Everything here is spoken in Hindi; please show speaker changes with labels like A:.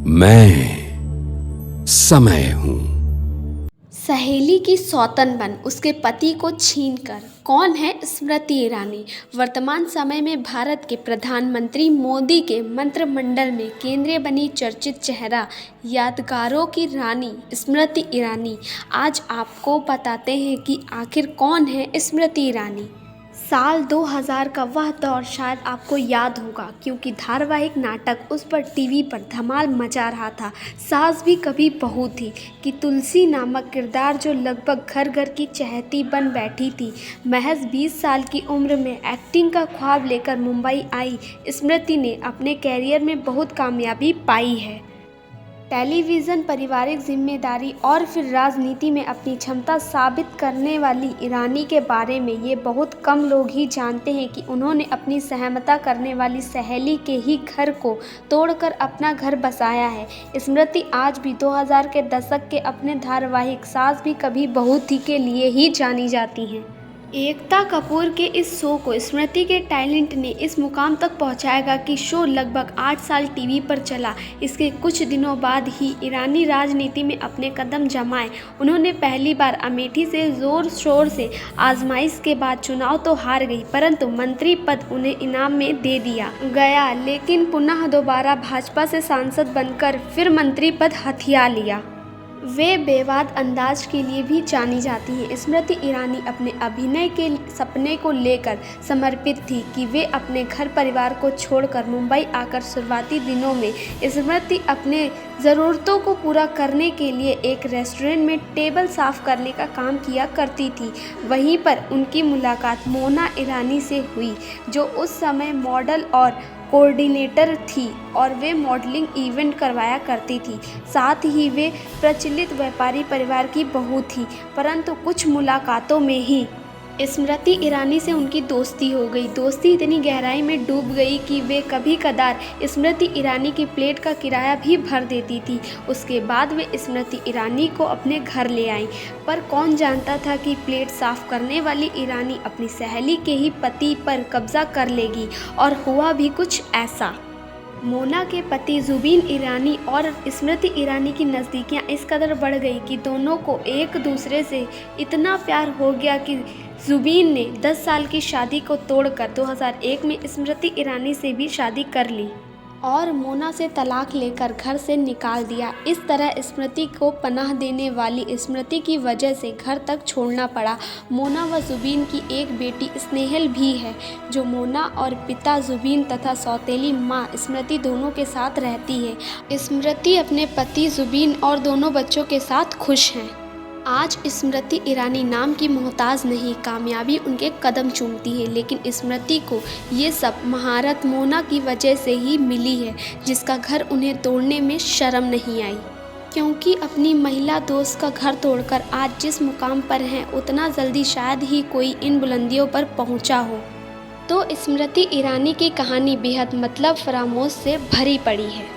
A: मैं समय हूं।
B: सहेली की सौतन बन उसके पति को छीनकर। कौन है स्मृति ईरानी? वर्तमान समय में भारत के प्रधानमंत्री मोदी के मंत्रिमंडल में केंद्रीय बनी चर्चित चेहरा, यादगारों की रानी स्मृति ईरानी। आज आपको बताते हैं कि आखिर कौन है स्मृति ईरानी। साल 2000 का वह दौर शायद आपको याद होगा, क्योंकि धारावाहिक नाटक उस पर टीवी पर धमाल मचा रहा था। सास भी कभी बहू थी कि तुलसी नामक किरदार जो लगभग घर घर की चहेती बन बैठी थी। महज 20 साल की उम्र में एक्टिंग का ख्वाब लेकर मुंबई आई स्मृति ने अपने कैरियर में बहुत कामयाबी पाई है। टेलीविज़न, पारिवारिक जिम्मेदारी और फिर राजनीति में अपनी क्षमता साबित करने वाली ईरानी के बारे में ये बहुत कम लोग ही जानते हैं कि उन्होंने अपनी सहमता करने वाली सहेली के ही घर को तोड़कर अपना घर बसाया है। स्मृति आज भी 2000 के दशक के अपने धारावाहिक सास भी कभी बहू थी के लिए ही जानी जाती हैं। एकता कपूर के इस शो को स्मृति के टैलेंट ने इस मुकाम तक पहुंचाएगा कि शो लगभग 8 साल टीवी पर चला। इसके कुछ दिनों बाद ही ईरानी राजनीति में अपने कदम जमाए। उन्होंने पहली बार अमेठी से जोर शोर से आजमाइश के बाद चुनाव तो हार गई, परंतु मंत्री पद उन्हें इनाम में दे दिया गया, लेकिन पुनः दोबारा भाजपा से सांसद बनकर फिर मंत्री पद हथिया लिया। वे बेबाक अंदाज के लिए भी जानी जाती हैं। स्मृति ईरानी अपने अभिनय के सपने को लेकर समर्पित थी कि वे अपने घर परिवार को छोड़कर मुंबई आकर शुरुआती दिनों में स्मृति अपने ज़रूरतों को पूरा करने के लिए एक रेस्टोरेंट में टेबल साफ करने का काम किया करती थी। वहीं पर उनकी मुलाकात मोना ईरानी से हुई, जो उस समय मॉडल और कोऑर्डिनेटर थी और वे मॉडलिंग इवेंट करवाया करती थी। साथ ही वे प्रचलित व्यापारी परिवार की बहू थी, परंतु कुछ मुलाकातों में ही स्मृति ईरानी से उनकी दोस्ती हो गई। दोस्ती इतनी गहराई में डूब गई कि वे कभी कदार स्मृति ईरानी की प्लेट का किराया भी भर देती थी। उसके बाद वे स्मृति ईरानी को अपने घर ले आईं, पर कौन जानता था कि प्लेट साफ करने वाली ईरानी अपनी सहेली के ही पति पर कब्जा कर लेगी। और हुआ भी कुछ ऐसा। मोना के पति जुबीन ईरानी और स्मृति ईरानी की नज़दीकियाँ इस कदर बढ़ गई कि दोनों को एक दूसरे से इतना प्यार हो गया कि जुबीन ने 10 साल की शादी को तोड़कर 2001 में स्मृति ईरानी से भी शादी कर ली और मोना से तलाक लेकर घर से निकाल दिया। इस तरह स्मृति को पनाह देने वाली स्मृति की वजह से घर तक छोड़ना पड़ा। मोना व जुबीन की एक बेटी स्नेहल भी है, जो मोना और पिता जुबीन तथा सौतेली माँ स्मृति दोनों के साथ रहती है। स्मृति अपने पति जुबीन और दोनों बच्चों के साथ खुश हैं। आज स्मृति ईरानी नाम की मोहताज नहीं, कामयाबी उनके कदम चूमती है, लेकिन स्मृति को ये सब महारत मोना की वजह से ही मिली है, जिसका घर उन्हें तोड़ने में शर्म नहीं आई। क्योंकि अपनी महिला दोस्त का घर तोड़कर आज जिस मुकाम पर हैं, उतना जल्दी शायद ही कोई इन बुलंदियों पर पहुंचा हो। तो स्मृति ईरानी की कहानी बेहद मतलब फरामोश से भरी पड़ी है।